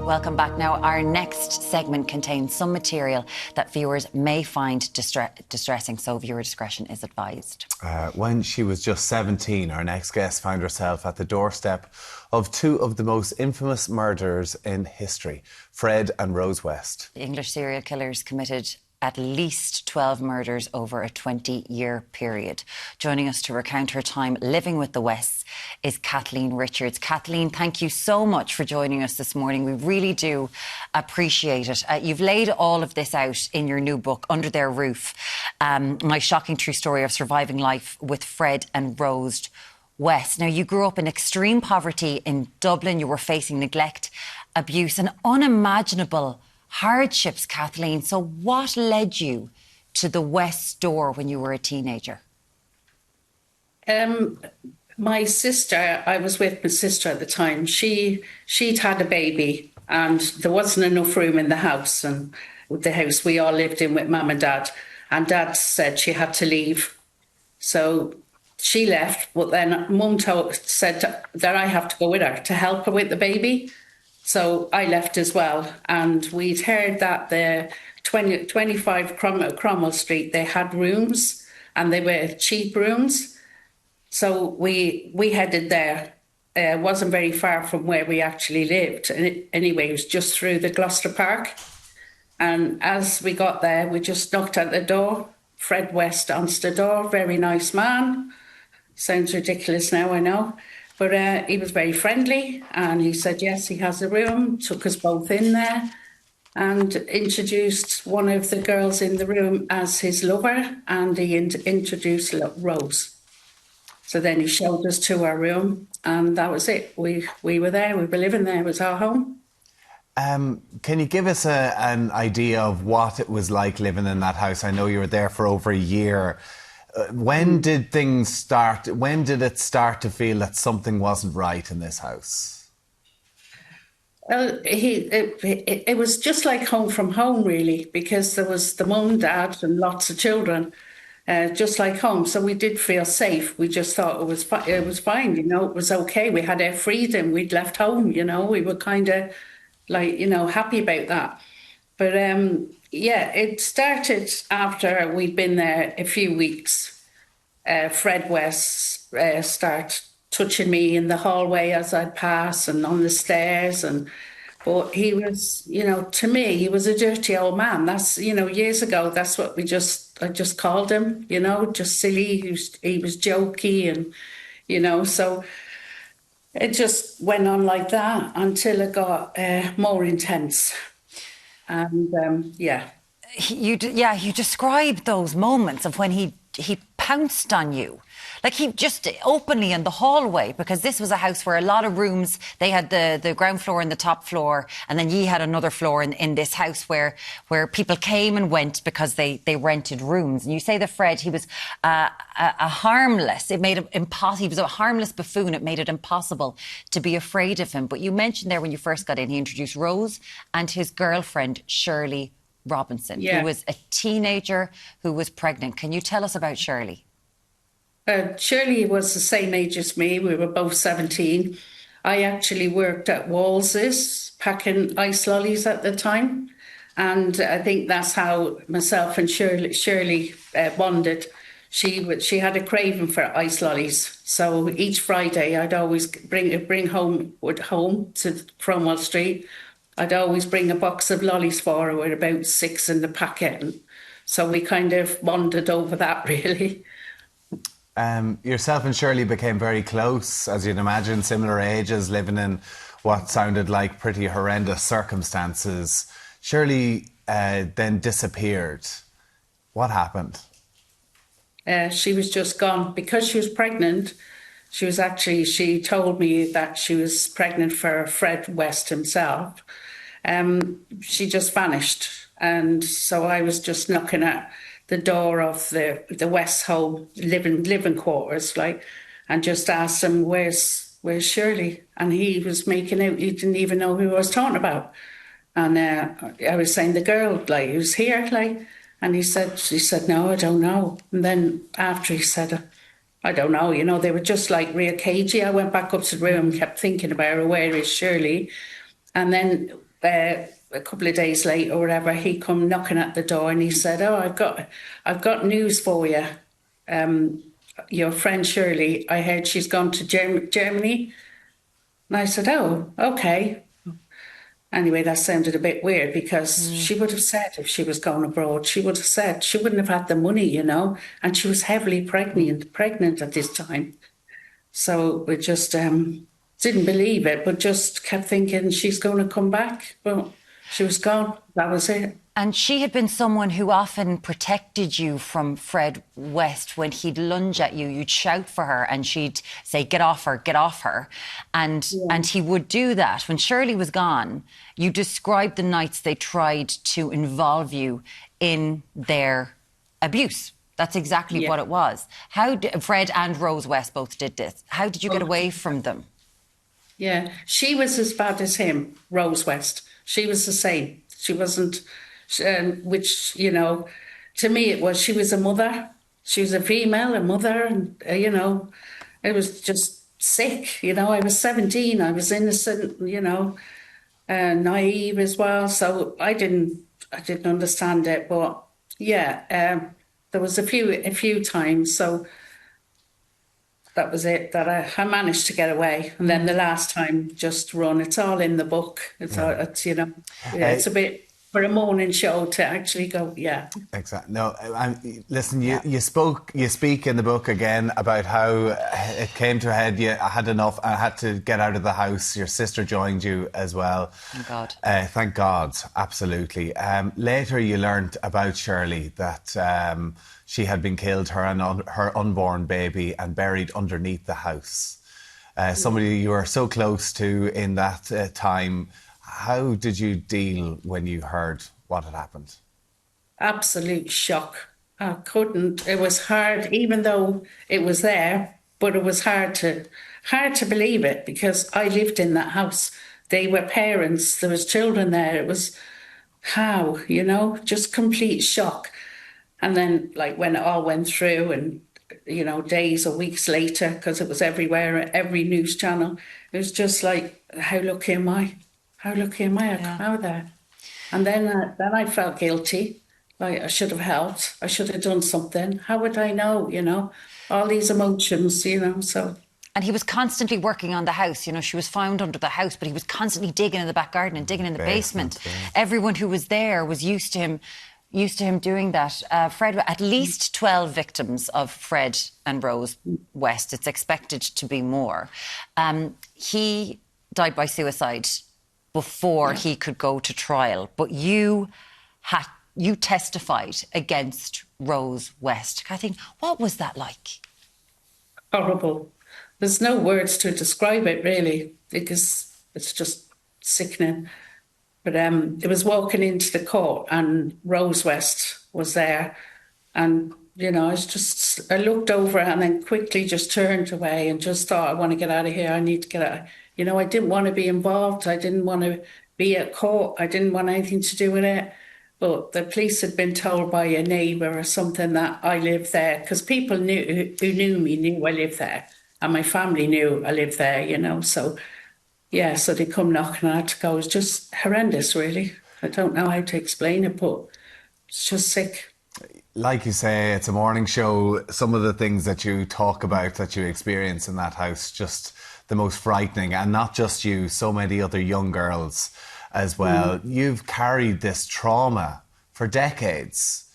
Welcome back. Now, our next segment contains some material that viewers may find distressing, so viewer discretion is advised. When she was just 17, our next guest found herself at the doorstep of two of the most infamous murders in history, Fred and Rose West. The English serial killers committed at least 12 murders over a 20-year period. Joining us to recount her time living with the Wests is Kathleen Richards. Kathleen, thank you so much for joining us this morning. We really do appreciate it. You've laid all of this out in your new book, Under Their Roof, My Shocking True Story of Surviving Life with Fred and Rose West. Now, you grew up in extreme poverty in Dublin. You were facing neglect, abuse and unimaginable hardships, Kathleen. So what led you to the West's door when you were a teenager? My sister, I was with my sister at the time. She'd had a baby and there wasn't enough room in the house. And the house we all lived in with Mum and Dad. And Dad said she had to leave. So she left, but then Mum said that I have to go with her to help her with the baby. So I left as well, and we'd heard that the 25 Cromwell Street, they had rooms, and they were cheap rooms. So we headed there. It wasn't very far from where we actually lived. And anyway, it was just through the Gloucester Park. And as we got there, we just knocked at the door. Fred West answered the door, very nice man. Sounds ridiculous now, I know. But he was very friendly and he said, yes, he has a room, took us both in there and introduced one of the girls in the room as his lover, and he introduced Rose. So then he showed us to our room and that was it. We were there, we were living there, it was our home. Can you give us an idea of what it was like living in that house? I know you were there for over a year. When did things start? When did it start to feel that something wasn't right in this house? Well, it was just like home from home, really, because there was the mum, dad, and lots of children, just like home. So we did feel safe. We just thought it was fine, you know, it was okay. We had our freedom. We'd left home, you know. We were kind of like, you know, happy about that. But yeah, it started after we'd been there a few weeks. Fred West started touching me in the hallway as I'd pass and on the stairs. But he was, you know, to me, he was a dirty old man. That's, you know, years ago, that's what I just called him, you know, just silly. He was jokey and, you know, so it just went on like that until it got more intense. And yeah. You described those moments of when he pounced on you. Like he just openly in the hallway, because this was a house where a lot of rooms, they had the ground floor and the top floor, and then you had another floor in this house where people came and went because they rented rooms. And you say that Fred, he was a harmless, it made him impossible, he was a harmless buffoon, it made it impossible to be afraid of him. But you mentioned there when you first got in, he introduced Rose and his girlfriend, Shirley Robinson, who was a teenager who was pregnant. Can you tell us about Shirley? Shirley was the same age as me. We were both 17. I actually worked at Walls's packing ice lollies at the time. And I think that's how myself and Shirley bonded. She had a craving for ice lollies. So each Friday I'd always bring home to Cromwell Street. I'd always bring a box of lollies for her with about 6 in the packet. And so we kind of bonded over that, really. Yourself and Shirley became very close, as you'd imagine, similar ages, living in what sounded like pretty horrendous circumstances. Shirley then disappeared. What happened? She was just gone. Because she was pregnant, she told me that she was pregnant for Fred West himself. She just vanished. And so I was just knocking at the door of the West home, living quarters, like, and just asked him, where's Shirley? And he was making out he didn't even know who I was talking about. And I was saying, the girl, like, who's here, like, and she said, no, I don't know. And then after he said, I don't know, you know, they were just like real cagey. I went back up to the room, kept thinking about her, where is Shirley? And then a couple of days later or whatever, he come knocking at the door and he said, "Oh, I've got news for you. Your friend Shirley, I heard she's gone to Germany." And I said, "Oh, okay." Anyway, that sounded a bit weird because she would have said if she was going abroad, she would have said she wouldn't have had the money, you know, and she was heavily pregnant at this time. So we just didn't believe it, but just kept thinking she's going to come back. Well, she was gone. That was it. And she had been someone who often protected you from Fred West. When he'd lunge at you, you'd shout for her and she'd say, "Get off her, get off her." And he would do that. When Shirley was gone, you described the nights they tried to involve you in their abuse. That's exactly what it was. How did Fred and Rose West both did this? How did you get away from them? Yeah, she was as bad as him, Rose West. She was the same. She wasn't, which, you know, to me it was, she was a mother. She was a female, a mother, and, you know, it was just sick. You know, I was 17, I was innocent, you know, naive as well. So I didn't understand it. But yeah, there was a few times. So that was it, that I managed to get away. And then the last time, just run. It's all in the book. It's you know, it's a bit for a morning show to actually go, Exactly. No, listen, you speak in the book again about how it came to a head, you had enough and had to get out of the house. Your sister joined you as well. Thank God. Thank God, absolutely. Later you learnt about Shirley, that she had been killed, her unborn baby, and buried underneath the house. Somebody you were so close to in that time. How did you deal when you heard what had happened? Absolute shock. I couldn't. It was hard, even though it was there, but it was hard to believe it because I lived in that house. They were parents. There was children there. It was how, you know, just complete shock. And then, like, when it all went through and, you know, days or weeks later, because it was everywhere, every news channel, it was just like, how lucky am I? How lucky am I? I come out there. And then I felt guilty. Like, I should have helped. I should have done something. How would I know, you know? All these emotions, you know, so... And he was constantly working on the house. You know, she was found under the house, but he was constantly digging in the back garden and digging in the basement. Everyone who was there was used to him doing that. Fred, at least 12 victims of Fred and Rose West. It's expected to be more. He died by suicide before he could go to trial, but you testified against Rose West. Kathleen, what was that like? Horrible. There's no words to describe it, really, because it's just sickening. But it was walking into the court and Rose West was there. And, you know, I looked over and then quickly just turned away and just thought, I want to get out of here. I need to get out. You know, I didn't want to be involved. I didn't want to be at court. I didn't want anything to do with it. But the police had been told by a neighbour or something that I lived there, because people who knew me knew I lived there. And my family knew I lived there, you know. So, yeah, so they come knocking and I had to go. It was just horrendous, really. I don't know how to explain it, but it's just sick. Like you say, it's a morning show. Some of the things that you talk about, that you experience in that house, just the most frightening. And not just you, so many other young girls as well. You've carried this trauma for decades.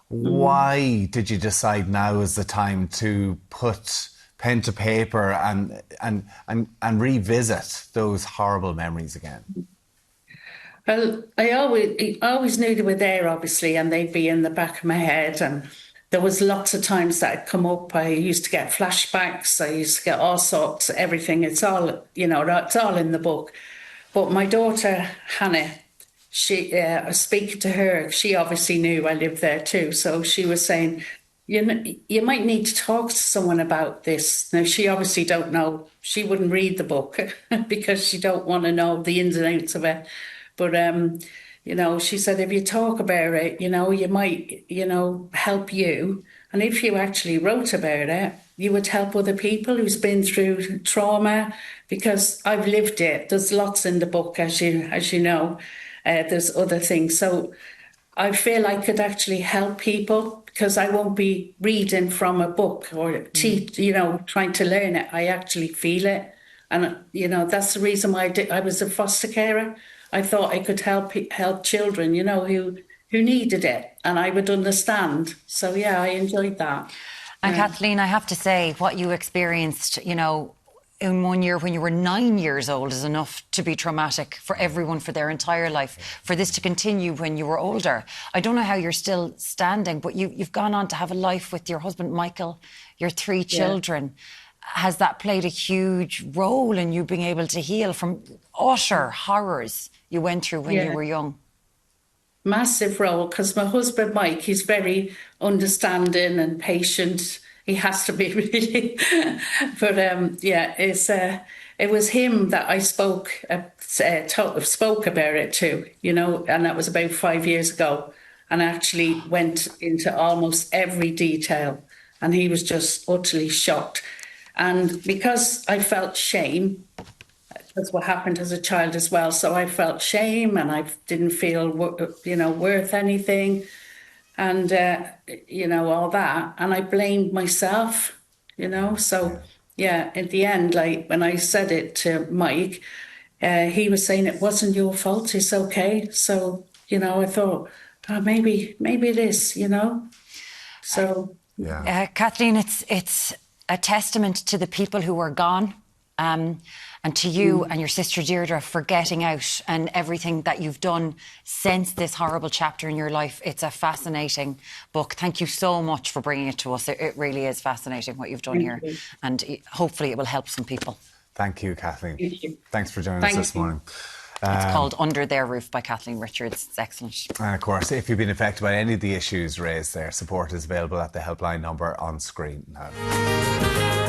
Why did you decide now is the time to put pen to paper and revisit those horrible memories again? Well, I always knew they were there, obviously, and they'd be in the back of my head. And there was lots of times that I'd come up. I used to get flashbacks. I used to get all sorts of everything. It's all, you know, it's all in the book. But my daughter, Hannah, I was speaking to her. She obviously knew I lived there too. So she was saying, you might need to talk to someone about this. Now, she obviously don't know. She wouldn't read the book because she don't want to know the ins and outs of it. But, you know, she said, if you talk about it, you know, you might, you know, help you. And if you actually wrote about it, you would help other people who's been through trauma, because I've lived it. There's lots in the book, as you know. There's other things. So I feel I could actually help people, because I won't be reading from a book or teach, trying to learn it. I actually feel it. And, that's the reason why I was a foster carer. I thought I could help children, who needed it, and I would understand. So, yeah, I enjoyed that. And Kathleen, I have to say, what you experienced, in 1 year when you were 9 years old is enough to be traumatic for everyone for their entire life. For this to continue when you were older, I don't know how you're still standing, but you've gone on to have a life with your husband, Michael, your 3 children. Has that played a huge role in you being able to heal from utter horrors you went through when you were young? Massive role, because my husband Mike, he's very understanding and patient. He has to be, really. But it was him that I spoke about it to, and that was about 5 years ago, and I actually went into almost every detail, and he was just utterly shocked. And because I felt shame, that's what happened as a child as well. So I felt shame, and I didn't feel, worth anything, and, all that. And I blamed myself, So, at the end, like when I said it to Mike, he was saying it wasn't your fault. It's okay. So, I thought, oh, maybe it is, So, Kathleen, it's a testament to the people who are gone. And to you and your sister Deirdre for getting out and everything that you've done since this horrible chapter in your life. It's a fascinating book. Thank you so much for bringing it to us. It really is fascinating what you've done here. And hopefully it will help some people. Thank you, Kathleen. Thank you. Thanks for joining us this morning. It's called Under Their Roof by Kathleen Richards. It's excellent. And of course, if you've been affected by any of the issues raised there, support is available at the helpline number on screen now.